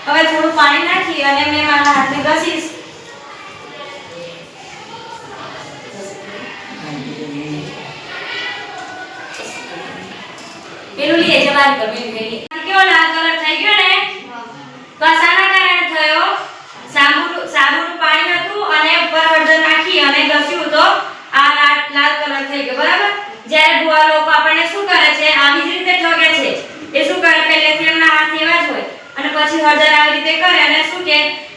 હવે થોડું પાણી નાખી અને મેં મારા હાથને ઘસીશ. પેલું લઈએ જવાબ પર મેં ગઈ કેવો લાલ કલર થઈ ગયો ને તો આ શાના કારણે થયો? સાબુનું પાણી હતું અને ઉપર હળદર નાખી અને ઘસ્યું તો આ લાલ કલર થઈ ગયો. બરાબર? જ્યારે ભુવા લોકો આપણને શું કરે છે? આવી જ રીતે ઠગે છે. એ શું કરે? પહેલેથી એમના હાથ એવા જ હોય અને પછી હળદર આવી રીતે કરે અને શું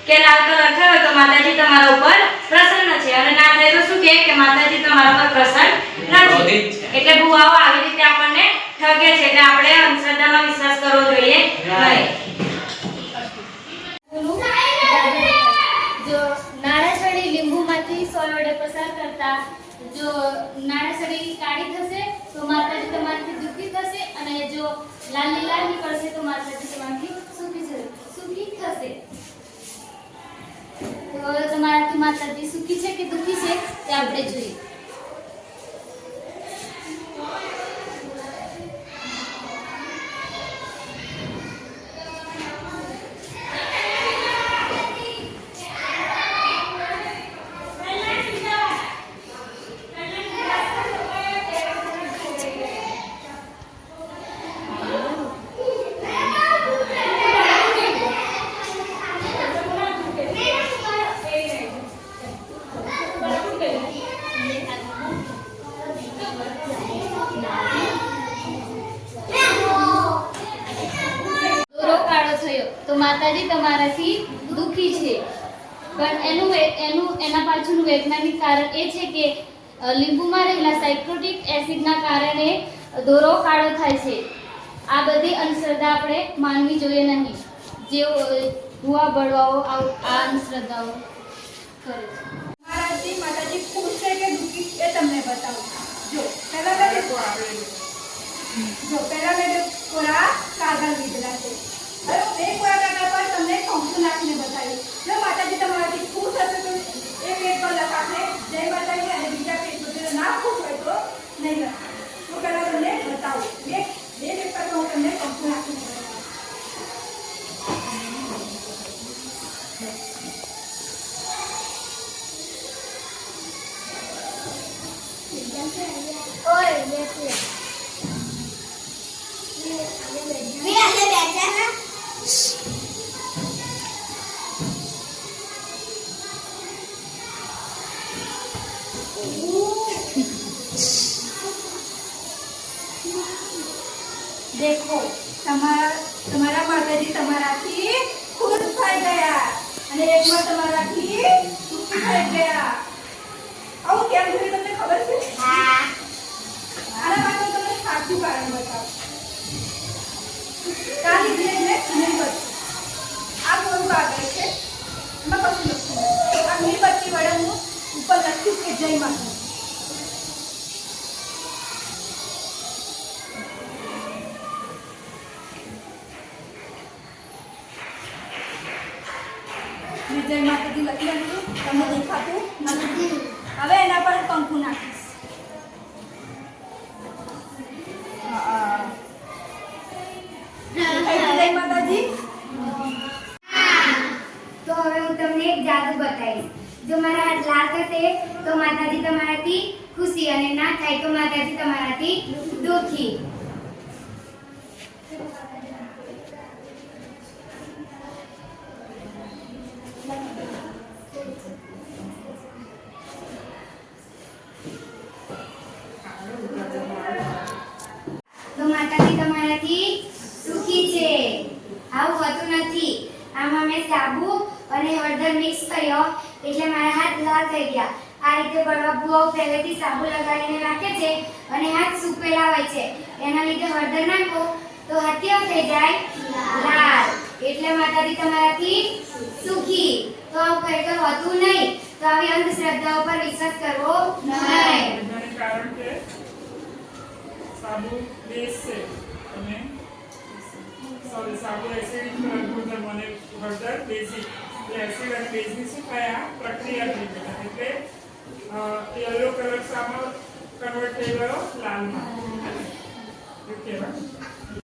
કે લાલ કલર થયો તો માતાજી તમારા ઉપર પ્રસન્ન છે, અને ના થાય તો શું કે માતાજી તમારા ઉપર પ્રસન્ન નથી. એટલે ભુવાઓ આવી રીતે આપણને ઠગે છે. એટલે આપણે અંધશ્રદ્ધામાં વિશ્વાસ કરવો જોઈએ નહીં. જો નાણાસળી લીંબુમાંથી સોયડે પસાર કરતા જો નાણાસળી કાળી થશે તો માતાજી તમારાથી દુઃખી થશે, અને જો લાલ નીકળશે તો માતાજી તમારાથી સુખી થશે. તો તમારાથી માતાજી સુખી છે કે દુઃખી છે તે આપણે જોઈએ. તો માતાજી તમારાથી દુઃખી છે, પણ એના પાછળનું વૈજ્ઞાનિક કારણ એ છે કે લીંબુમાં રહેલા સાયટ્રોટિક એસિડના કારણે દોરો કાળો થાય છે. આ બધી અંધશ્રદ્ધા આપણે માનવી જોઈએ નહીં. જે ભુવા બળવાઓ આ અંધશ્રદ્ધાઓ કરે છે. માતાજી ખુશ છે કે દુઃખી એ તમને બતાવું. જો પહેલા મેં કોરા કાગળ લીધેલા છે. હવે બે કોરા કાગળ પર તમને કંકુ નાખીને બતાવ્યું. જો માતાજી તમારાથી ખુશ હશે તો એક પેજ પર લખાશે જય માતાજી, અને બીજા પેજ પર ના ખુશ હોય તો નહીં લખાય. તો પહેલા તમને બતાવું. બે પેજ પર હું તમને કંકુ નાખીને બતાવું. देखो તમારા માતાજી તમારાથી ખુશ થઈ ગયા અને એકમાં તમારાથી દુઃખી થઈ ગયા. આવું કેમ થયું તમને ખબર છે? હા. આના માટે તમને સાચું કારણ બતાવું. કાલી ધીરે મીણબત્તી આ કોરું કાગળ છે, એમાં કશું લખ્યું નથી. આ મીણબત્તી વડે હું ઉપર લખીશ કે જય માતાજી. જય માતાજી લખી લીધું. તમને દેખાતું નથી. હવે એના પર કંકુ નાખીશ. જય માતાજી. તો હવે હું તમને એક જાદુ બતાવીશ. જો મારા હાથ લાલ થશે તો માતાજી તમારાથી ખુશી, અને ના થાય તો માતાજી તમારાથી દુઃખી. તો માતાજી તમારાથી નથી. આમાં મેં સાબુ અને હળદર મિક્સ કર્યો એટલે મારા હાથ લાલ થઈ ગયા. આ રીતે બળવા ભુવાઓ પહેલેથી સાબુ લગાડીને રાખે છે અને હાથ સૂકવેલા હોય છે. એના લીધે હળદર નાખો તો હાથ કેવો થઈ જાય? લાલ. એટલે માતાજી તમારાથી સુખી. તો આવું ખરેખર હોતું નહીં. તો આવી અંધશ્રદ્ધાઓ પર વિશ્વાસ કરવો નહીં. વૈજ્ઞાનિક કારણ કે સાબુ બેઝ છે અને સાબુ એસિડિક ગુણધર્મ અને હળદર બેઝિક. એસિડ અને બેઝની શું થાય? આ પ્રક્રિયા થઈ ગઈ એટલે યલો કલર સામો કન્વર્ટ થઈ ગયો લાલમાં. એ કહેવાય.